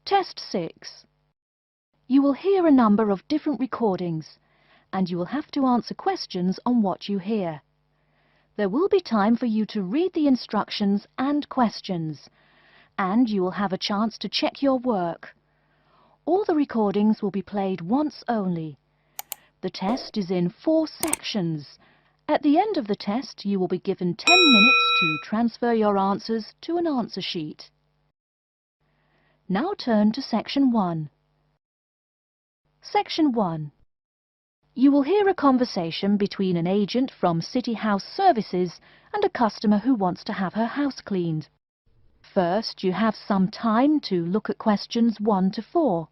Test 6. You will hear a number of different recordings, and you will have to answer questions on what you hear. There will be time for you to read the instructions and questions, and you will have a chance to check your work. All the recordings will be played once only. The test is in 4 sections. At the end of the test, you will be given 10 minutes to transfer your answers to an answer sheet. Now turn to Section 1. Section 1. You will hear a conversation between an agent from City House Services and a customer who wants to have her house cleaned. First, you have some time to look at questions 1 to 4.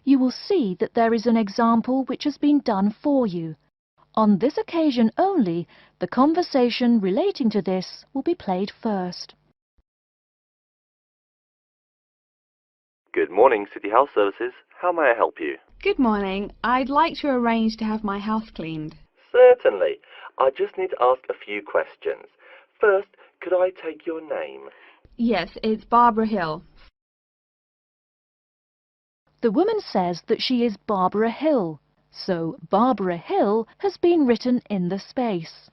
You will see that there is an example which has been done for you. On this occasion only, the conversation relating to this will be played first. Good morning, City House Services. How may I help you? Good morning. I'd like to arrange to have my house cleaned. Certainly. I just need to ask a few questions. First, could I take your name? Yes, it's Barbara Hill. The woman says that she is Barbara Hill, so Barbara Hill has been written in the space.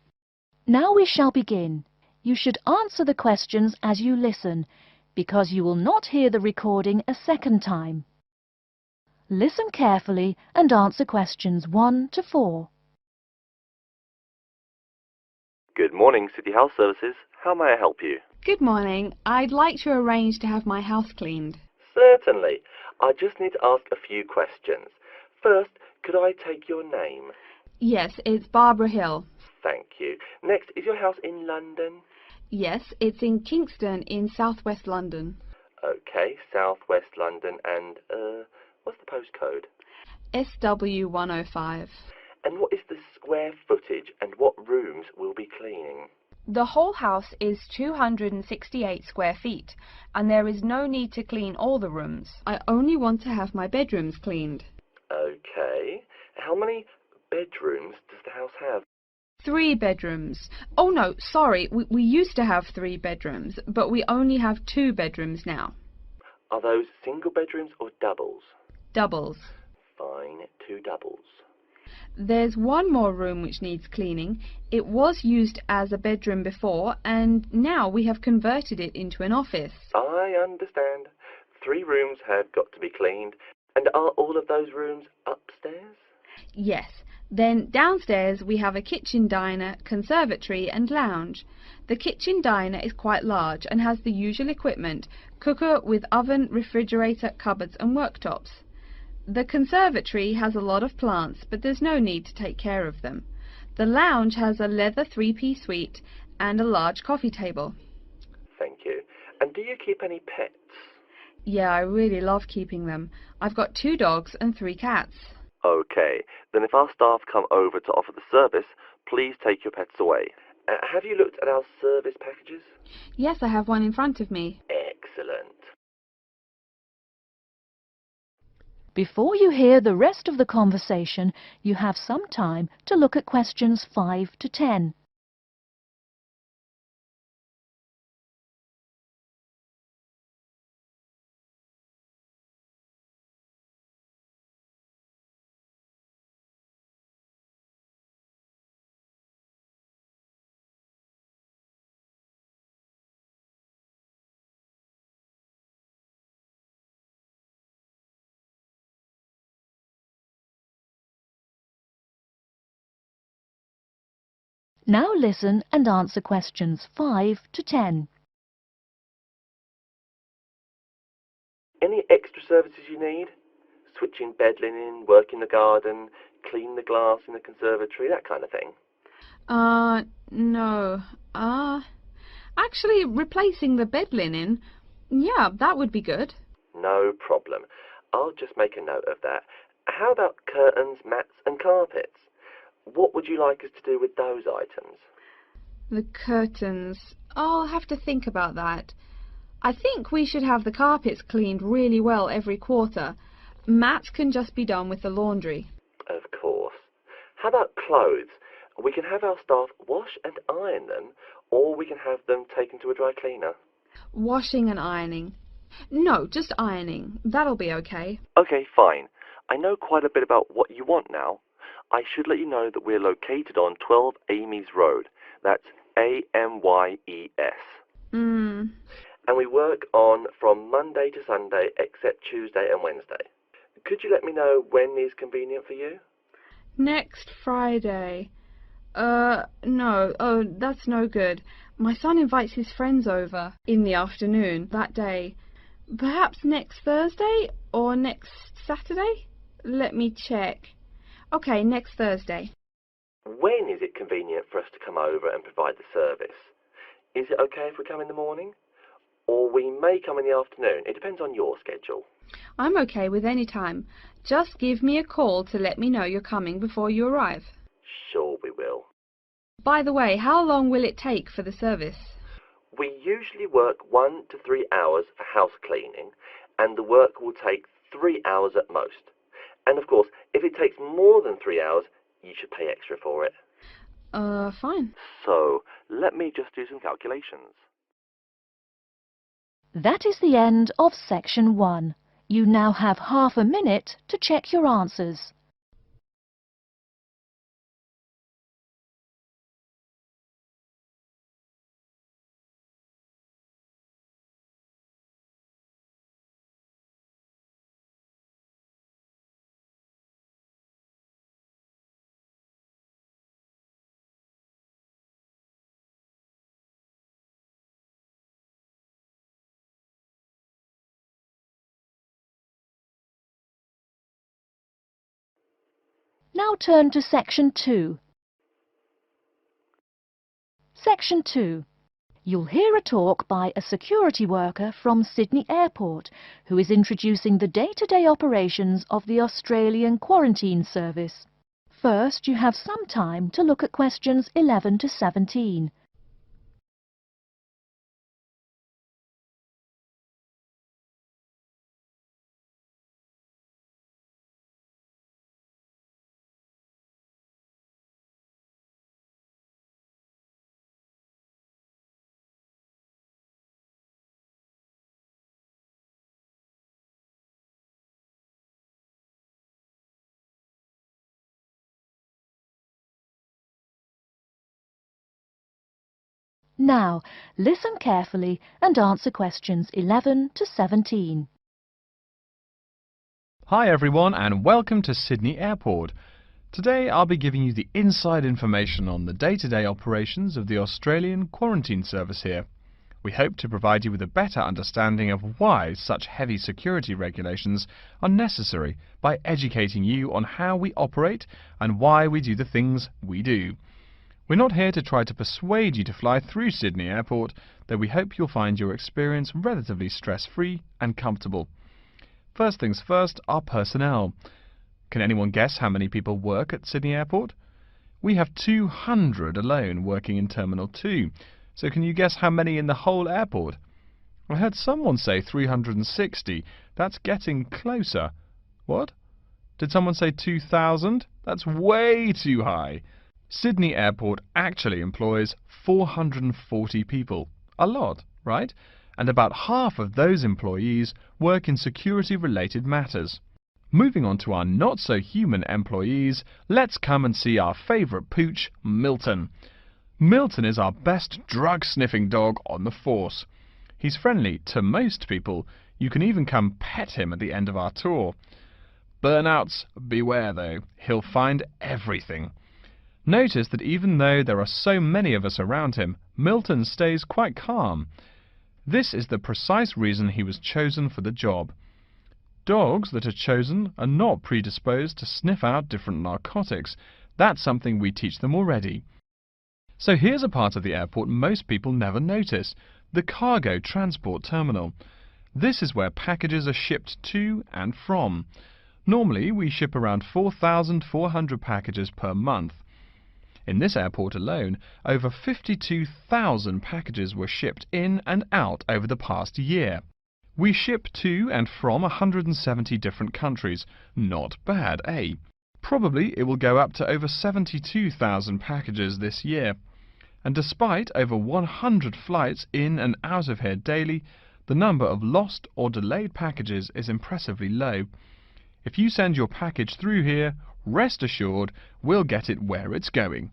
Now we shall begin. You should answer the questions as you listen, because you will not hear the recording a second time. Listen carefully and answer questions 1 to 4. Good morning, City House Services. How may I help you? Good morning. I'd like to arrange to have my house cleaned. Certainly. I just need to ask a few questions. First, could I take your name? Yes, it's Barbara Hill. Thank you. Next, is your house in London? Yes, it's in Kingston in southwest London. Okay, southwest London, and, what's the postcode? SW105. And what is the square footage and what rooms will be cleaning? The whole house is 268 square feet, and there is no need to clean all the rooms. I only want to have my bedrooms cleaned. Okay. How many bedrooms does the house have? 3 bedrooms. Oh no, sorry, we used to have 3 bedrooms, but we only have 2 bedrooms now. Are those single bedrooms or doubles? Doubles. Fine, 2 doubles. There's one more room which needs cleaning. It was used as a bedroom before, and now we have converted it into an office. I understand. 3 rooms have got to be cleaned. And are all of those rooms upstairs? Yes. Then downstairs we have a kitchen diner, conservatory and lounge. The kitchen diner is quite large and has the usual equipment: cooker with oven, refrigerator, cupboards and worktops. The conservatory has a lot of plants, but there's no need to take care of them. The lounge has a leather 3-piece suite and a large coffee table. Thank you. And do you keep any pets? Yeah, I really love keeping them. I've got 2 dogs and 3 cats. Okay, then if our staff come over to offer the service, please take your pets away. Have you looked at our service packages? Yes, I have one in front of me. Excellent. Before you hear the rest of the conversation, you have some time to look at questions 5 to 10. Now listen and answer questions 5 to 10. Any extra services you need? Switching bed linen, work in the garden, clean the glass in the conservatory, that kind of thing? No. Actually, replacing the bed linen, yeah, that would be good. No problem. I'll just make a note of that. How about curtains, mats and carpets? What would you like us to do with those items? The curtains. I'll have to think about that. I think we should have the carpets cleaned really well every quarter. Mats can just be done with the laundry. Of course. How about clothes? We can have our staff wash and iron them, or we can have them taken to a dry cleaner. Washing and ironing. No, just ironing. That'll be okay. Okay, fine. I know quite a bit about what you want now. I should let you know that we're located on 12 Amy's Road. That's Amyes. And we work on from Monday to Sunday except Tuesday and Wednesday. Could you let me know when is convenient for you? Next Friday. No. Oh, that's no good. My son invites his friends over in the afternoon that day. Perhaps next Thursday or next Saturday? Let me check. Okay, next Thursday. When is it convenient for us to come over and provide the service? Is it okay if we come in the morning? Or we may come in the afternoon. It depends on your schedule. I'm okay with any time. Just give me a call to let me know you're coming before you arrive. Sure we will. By the way, how long will it take for the service? We usually work 1 to 3 hours for house cleaning, and the work will take 3 hours at most. And of course, if it takes more than 3 hours, you should pay extra for it. Fine. So, let me just do some calculations. That is the end of section 1. You now have half a minute to check your answers. Now turn to section 2. Section 2. You'll hear a talk by a security worker from Sydney Airport who is introducing the day-to-day operations of the Australian Quarantine Service. First, you have some time to look at questions 11 to 17. Now, listen carefully and answer questions 11 to 17. Hi everyone and welcome to Sydney Airport. Today I'll be giving you the inside information on the day-to-day operations of the Australian Quarantine Service here. We hope to provide you with a better understanding of why such heavy security regulations are necessary by educating you on how we operate and why we do the things we do. We're not here to try to persuade you to fly through Sydney Airport, though we hope you'll find your experience relatively stress-free and comfortable. First things first, our personnel. Can anyone guess how many people work at Sydney Airport? We have 200 alone working in Terminal 2, so can you guess how many in the whole airport? I heard someone say 360. That's getting closer. What? Did someone say 2,000? That's way too high. Sydney Airport actually employs 440 people. A lot, right? And about half of those employees work in security-related matters. Moving on to our not-so-human employees, let's come and see our favourite pooch, Milton. Milton is our best drug-sniffing dog on the force. He's friendly to most people. You can even come pet him at the end of our tour. Burnouts, beware though. He'll find everything. Notice that even though there are so many of us around him, Milton stays quite calm. This is the precise reason he was chosen for the job. Dogs that are chosen are not predisposed to sniff out different narcotics. That's something we teach them already. So here's a part of the airport most people never notice, the cargo transport terminal. This is where packages are shipped to and from. Normally we ship around 4,400 packages per month. In this airport alone, over 52,000 packages were shipped in and out over the past year. We ship to and from 170 different countries. Not bad, eh? Probably it will go up to over 72,000 packages this year. And despite over 100 flights in and out of here daily, the number of lost or delayed packages is impressively low. If you send your package through here, rest assured we'll get it where it's going.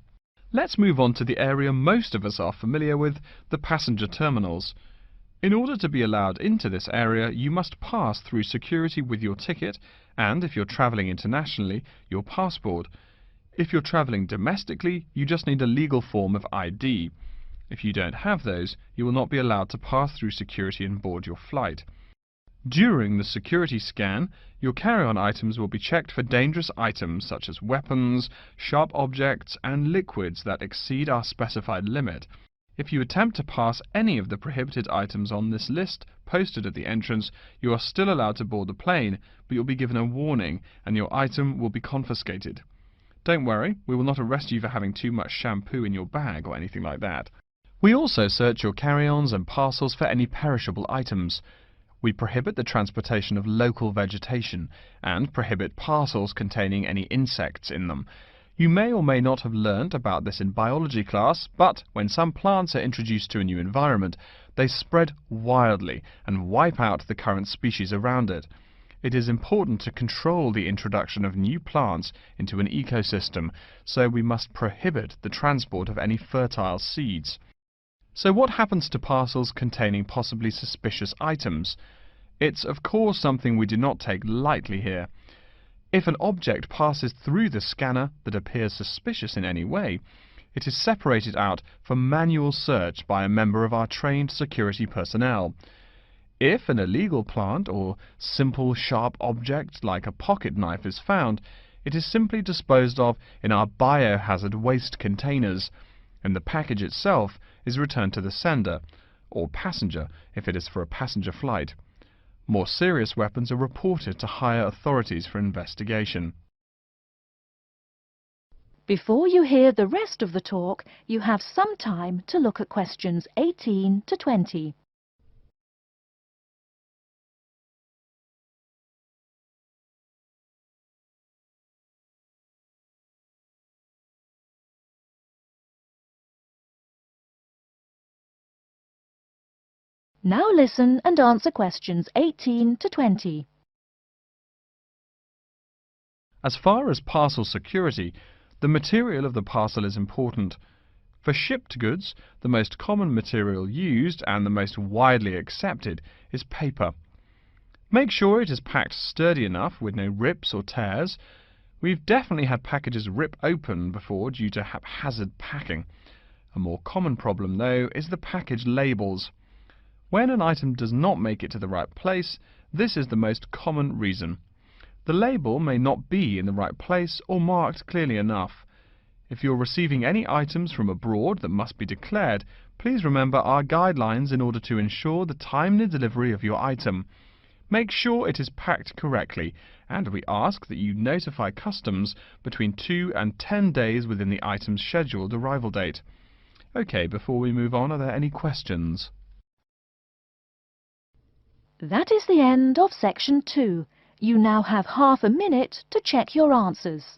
Let's move on to the area most of us are familiar with, the passenger terminals. In order to be allowed into this area, you must pass through security with your ticket and, if you're travelling internationally, your passport. If you're travelling domestically, you just need a legal form of ID. If you don't have those, you will not be allowed to pass through security and board your flight. During the security scan, your carry-on items will be checked for dangerous items such as weapons, sharp objects and liquids that exceed our specified limit. If you attempt to pass any of the prohibited items on this list posted at the entrance, you are still allowed to board the plane, but you'll be given a warning and your item will be confiscated. Don't worry, we will not arrest you for having too much shampoo in your bag or anything like that. We also search your carry-ons and parcels for any perishable items. We prohibit the transportation of local vegetation and prohibit parcels containing any insects in them. You may or may not have learnt about this in biology class, but when some plants are introduced to a new environment, they spread wildly and wipe out the current species around it. It is important to control the introduction of new plants into an ecosystem, so we must prohibit the transport of any fertile seeds. So what happens to parcels containing possibly suspicious items? It's of course something we do not take lightly here. If an object passes through the scanner that appears suspicious in any way, it is separated out for manual search by a member of our trained security personnel. If an illegal plant or simple sharp object like a pocket knife is found, it is simply disposed of in our biohazard waste containers, and the package itself is returned to the sender, or passenger if it is for a passenger flight. More serious weapons are reported to higher authorities for investigation. Before you hear the rest of the talk, you have some time to look at questions 18 to 20. Now listen and answer questions 18 to 20. As far as parcel security, the material of the parcel is important. For shipped goods, the most common material used and the most widely accepted is paper. Make sure it is packed sturdy enough with no rips or tears. We've definitely had packages rip open before due to haphazard packing. A more common problem, though, is the package labels. When an item does not make it to the right place, this is the most common reason. The label may not be in the right place or marked clearly enough. If you're receiving any items from abroad that must be declared, please remember our guidelines in order to ensure the timely delivery of your item. Make sure it is packed correctly, and we ask that you notify customs between 2 and 10 days within the item's scheduled arrival date. Okay, before we move on, are there any questions? That is the end of section 2. You now have half a minute to check your answers.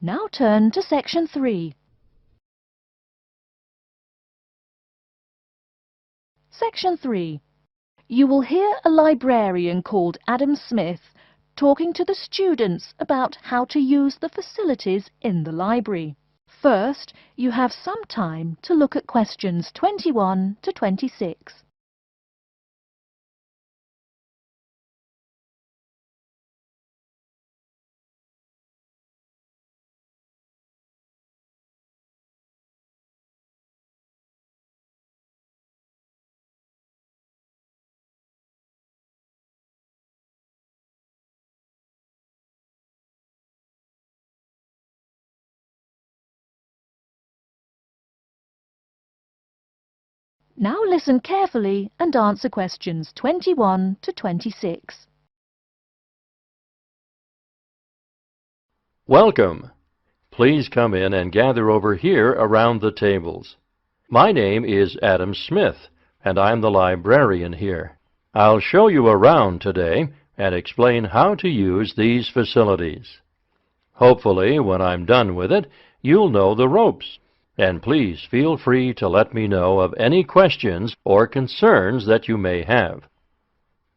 Now turn to section 3. Section 3. You will hear a librarian called Adam Smith talking to the students about how to use the facilities in the library. First, you have some time to look at questions 21 to 26. Now listen carefully and answer questions 21 to 26. Welcome. Please come in and gather over here around the tables. My name is Adam Smith, and I'm the librarian here. I'll show you around today and explain how to use these facilities. Hopefully, when I'm done with it, you'll know the ropes. And please feel free to let me know of any questions or concerns that you may have.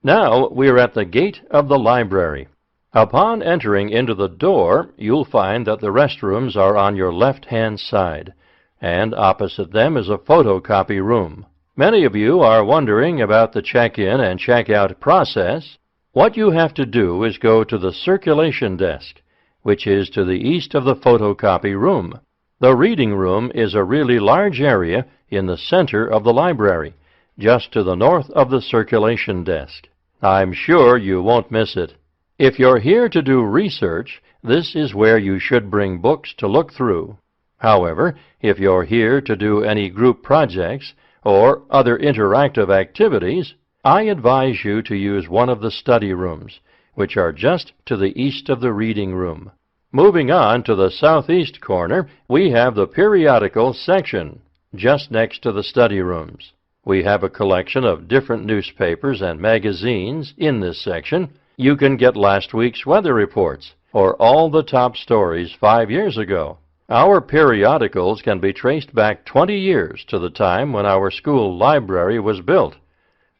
Now we're at the gate of the library. Upon entering into the door, you'll find that the restrooms are on your left-hand side, and opposite them is a photocopy room. Many of you are wondering about the check-in and check-out process. What you have to do is go to the circulation desk, which is to the east of the photocopy room. The reading room is a really large area in the center of the library, just to the north of the circulation desk. I'm sure you won't miss it. If you're here to do research, this is where you should bring books to look through. However, if you're here to do any group projects or other interactive activities, I advise you to use one of the study rooms, which are just to the east of the reading room. Moving on to the southeast corner, we have the periodicals section, just next to the study rooms. We have a collection of different newspapers and magazines in this section. You can get last week's weather reports, or all the top stories 5 years ago. Our periodicals can be traced back 20 years to the time when our school library was built.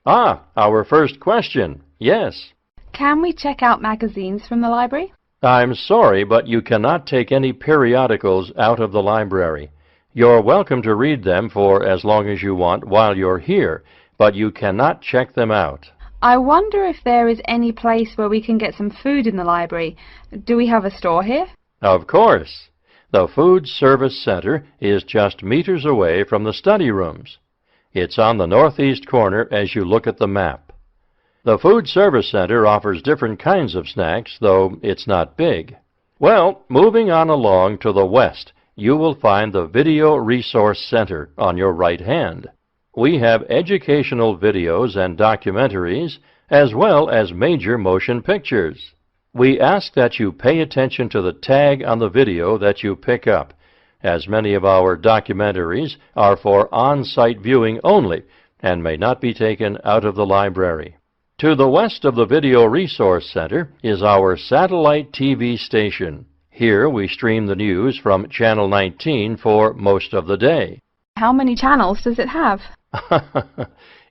Our first question. Yes. Can we check out magazines from the library? I'm sorry, but you cannot take any periodicals out of the library. You're welcome to read them for as long as you want while you're here, but you cannot check them out. I wonder if there is any place where we can get some food in the library. Do we have a store here? Of course. The Food Service Center is just meters away from the study rooms. It's on the northeast corner as you look at the map. The Food Service Center offers different kinds of snacks, though it's not big. Well, moving on along to the west, you will find the Video Resource Center on your right hand. We have educational videos and documentaries, as well as major motion pictures. We ask that you pay attention to the tag on the video that you pick up, as many of our documentaries are for on-site viewing only and may not be taken out of the library. To the west of the Video Resource Center is our satellite TV station. Here we stream the news from Channel 19 for most of the day. How many channels does it have?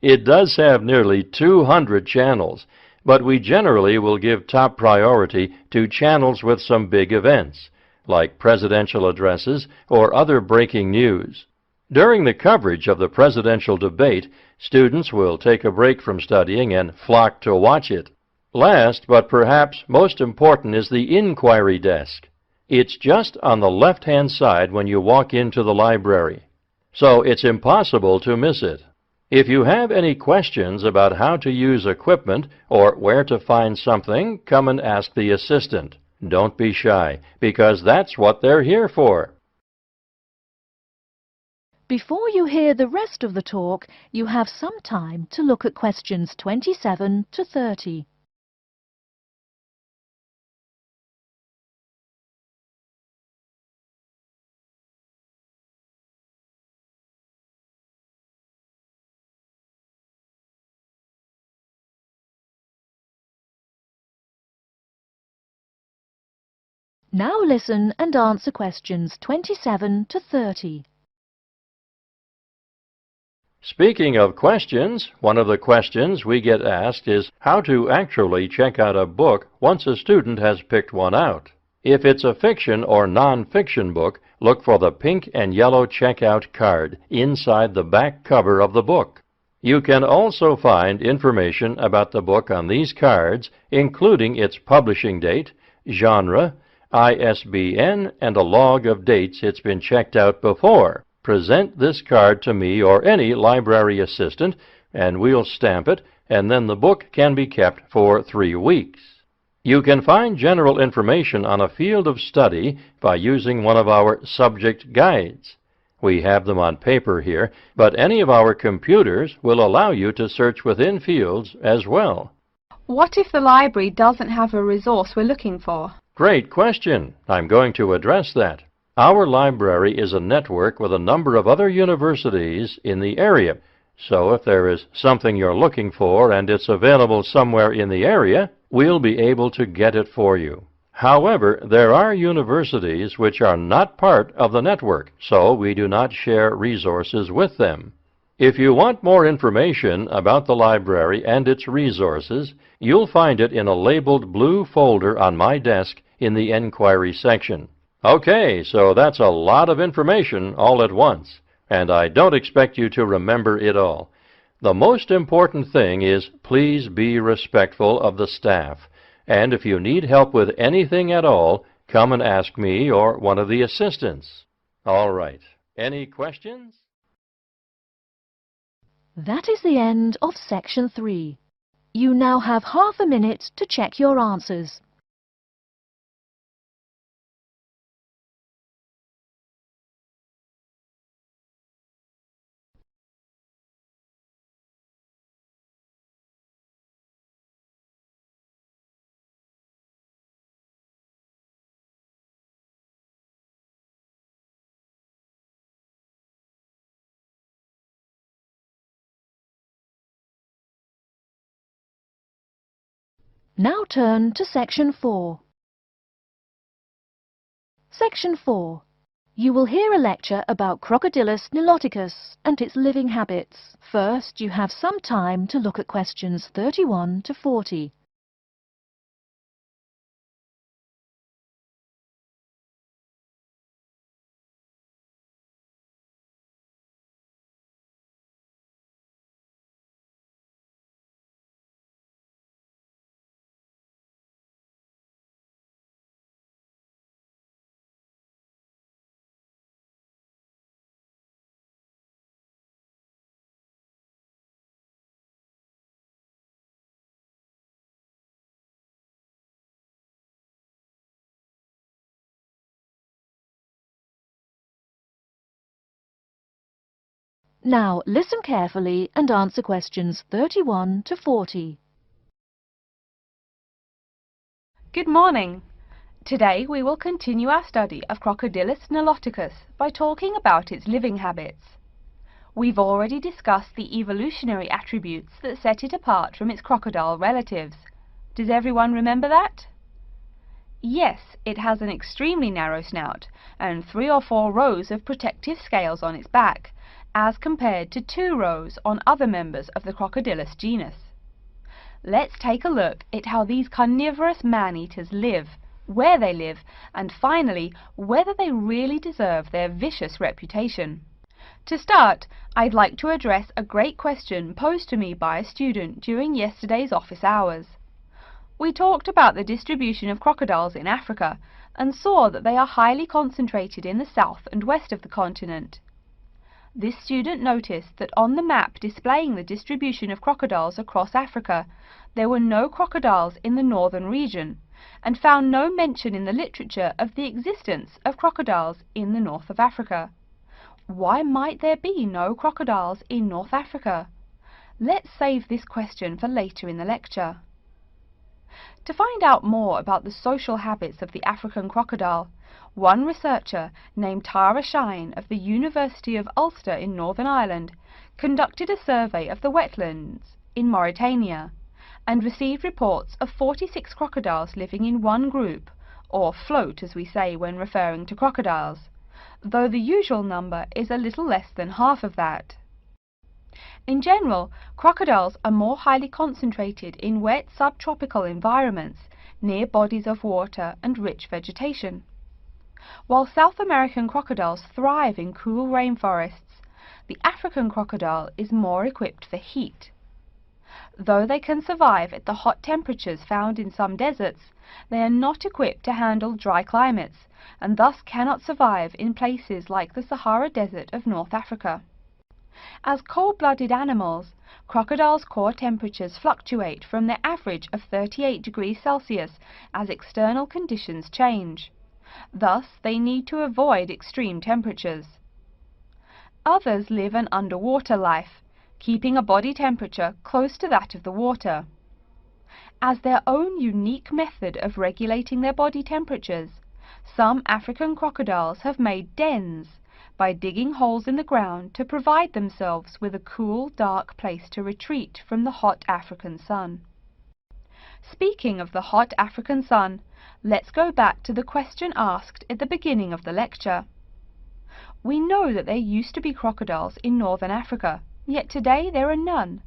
It does have nearly 200 channels, but we generally will give top priority to channels with some big events, like presidential addresses or other breaking news. During the coverage of the presidential debate, students will take a break from studying and flock to watch it. Last, but perhaps most important, is the inquiry desk. It's just on the left-hand side when you walk into the library, so it's impossible to miss it. If you have any questions about how to use equipment or where to find something, come and ask the assistant. Don't be shy, because that's what they're here for. Before you hear the rest of the talk, you have some time to look at questions 27 to 30. Now listen and answer questions 27 to 30. Speaking of questions, one of the questions we get asked is how to actually check out a book once a student has picked one out. If it's a fiction or non-fiction book, look for the pink and yellow checkout card inside the back cover of the book. You can also find information about the book on these cards, including its publishing date, genre, ISBN, and a log of dates it's been checked out before. Present this card to me or any library assistant, and we'll stamp it, and then the book can be kept for 3 weeks. You can find general information on a field of study by using one of our subject guides. We have them on paper here, but any of our computers will allow you to search within fields as well. What if the library doesn't have a resource we're looking for? Great question. I'm going to address that. Our library is a network with a number of other universities in the area. So if there is something you're looking for and it's available somewhere in the area, we'll be able to get it for you. However, there are universities which are not part of the network, so we do not share resources with them. If you want more information about the library and its resources, you'll find it in a labeled blue folder on my desk in the Enquiry section. Okay, so that's a lot of information all at once, and I don't expect you to remember it all. The most important thing is please be respectful of the staff, and if you need help with anything at all, come and ask me or one of the assistants. All right, any questions? That is the end of Section 3. You now have half a minute to check your answers. Now turn to Section 4. Section 4. You will hear a lecture about Crocodylus niloticus and its living habits. First, you have some time to look at questions 31 to 40. Now listen carefully and answer questions 31 to 40. Good morning. Today we will continue our study of Crocodylus niloticus by talking about its living habits. We've already discussed the evolutionary attributes that set it apart from its crocodile relatives. Does everyone remember that? Yes, it has an extremely narrow snout and 3 or 4 rows of protective scales on its back, as compared to 2 rows on other members of the Crocodylus genus. Let's take a look at how these carnivorous man-eaters live, where they live, and finally, whether they really deserve their vicious reputation. To start, I'd like to address a great question posed to me by a student during yesterday's office hours. We talked about the distribution of crocodiles in Africa and saw that they are highly concentrated in the south and west of the continent. This student noticed that on the map displaying the distribution of crocodiles across Africa, there were no crocodiles in the northern region, and found no mention in the literature of the existence of crocodiles in the north of Africa. Why might there be no crocodiles in North Africa? Let's save this question for later in the lecture. To find out more about the social habits of the African crocodile, one researcher named Tara Shine of the University of Ulster in Northern Ireland conducted a survey of the wetlands in Mauritania and received reports of 46 crocodiles living in one group, or float as we say when referring to crocodiles, though the usual number is a little less than half of that. In general, crocodiles are more highly concentrated in wet subtropical environments near bodies of water and rich vegetation. While South American crocodiles thrive in cool rainforests, the African crocodile is more equipped for heat. Though they can survive at the hot temperatures found in some deserts, they are not equipped to handle dry climates and thus cannot survive in places like the Sahara Desert of North Africa. As cold-blooded animals, crocodiles' core temperatures fluctuate from their average of 38 degrees Celsius as external conditions change. Thus, they need to avoid extreme temperatures. Others live an underwater life, keeping a body temperature close to that of the water. As their own unique method of regulating their body temperatures, some African crocodiles have made dens by digging holes in the ground to provide themselves with a cool, dark place to retreat from the hot African sun. Speaking of the hot African sun, let's go back to the question asked at the beginning of the lecture. We know that there used to be crocodiles in northern Africa, yet today there are none.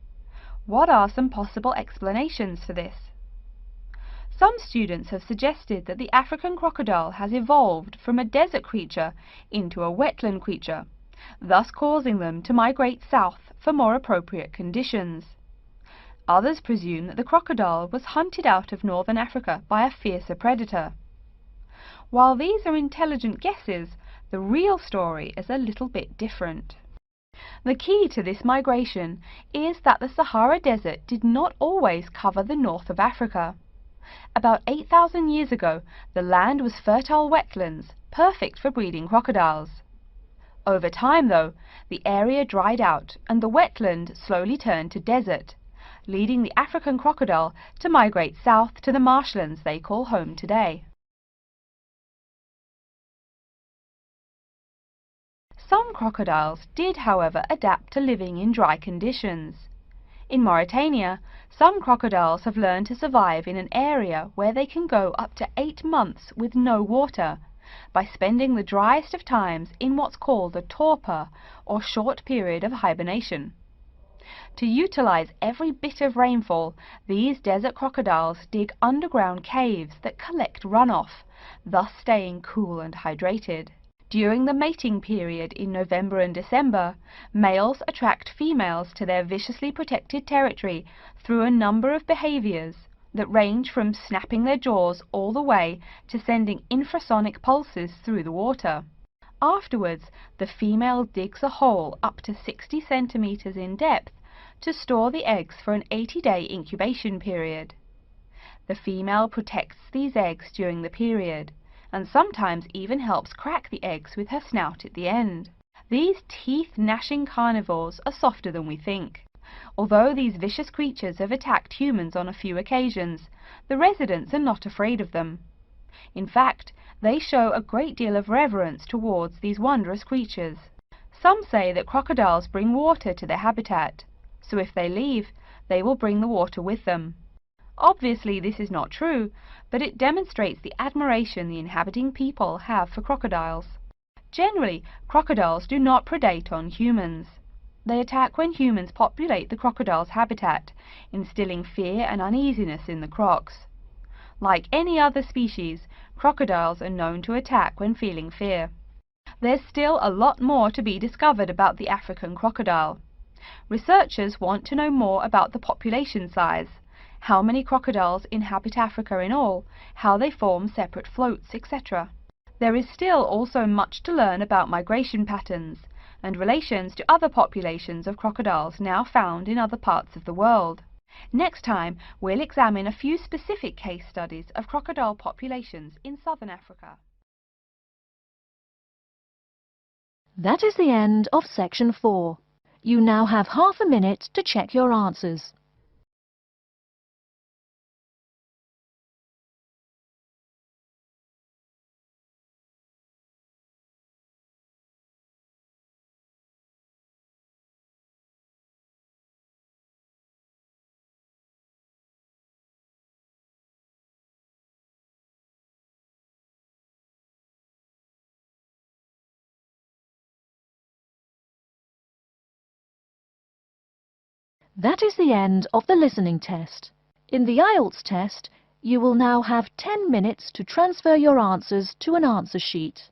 What are some possible explanations for this? Some students have suggested that the African crocodile has evolved from a desert creature into a wetland creature, thus causing them to migrate south for more appropriate conditions. Others presume that the crocodile was hunted out of northern Africa by a fiercer predator. While these are intelligent guesses, the real story is a little bit different. The key to this migration is that the Sahara Desert did not always cover the north of Africa. About 8,000 years ago, the land was fertile wetlands, perfect for breeding crocodiles. Over time, though, the area dried out and the wetland slowly turned to desert, leading the African crocodile to migrate south to the marshlands they call home today. Some crocodiles did, however, adapt to living in dry conditions. In Mauritania, some crocodiles have learned to survive in an area where they can go up to 8 months with no water, by spending the driest of times in what's called a torpor, or short period of hibernation. To utilize every bit of rainfall, these desert crocodiles dig underground caves that collect runoff, thus staying cool and hydrated. During the mating period in November and December, males attract females to their viciously protected territory through a number of behaviors that range from snapping their jaws all the way to sending infrasonic pulses through the water. Afterwards, the female digs a hole up to 60 centimeters in depth to store the eggs for an 80-day incubation period. The female protects these eggs during the period, and sometimes even helps crack the eggs with her snout at the end. These teeth-gnashing carnivores are softer than we think. Although these vicious creatures have attacked humans on a few occasions, the residents are not afraid of them. In fact, they show a great deal of reverence towards these wondrous creatures. Some say that crocodiles bring water to their habitat, so if they leave, they will bring the water with them. Obviously this is not true, but it demonstrates the admiration the inhabiting people have for crocodiles. Generally, crocodiles do not predate on humans. They attack when humans populate the crocodile's habitat, instilling fear and uneasiness in the crocs. Like any other species, crocodiles are known to attack when feeling fear. There's still a lot more to be discovered about the African crocodile. Researchers want to know more about the population size, how many crocodiles inhabit Africa in all, how they form separate floats, etc. There is still also much to learn about migration patterns and relations to other populations of crocodiles now found in other parts of the world. Next time, we'll examine a few specific case studies of crocodile populations in southern Africa. That is the end of section 4. You now have half a minute to check your answers. That is the end of the listening test. In the Ielts test, you will now have 10 minutes to transfer your answers to an answer sheet.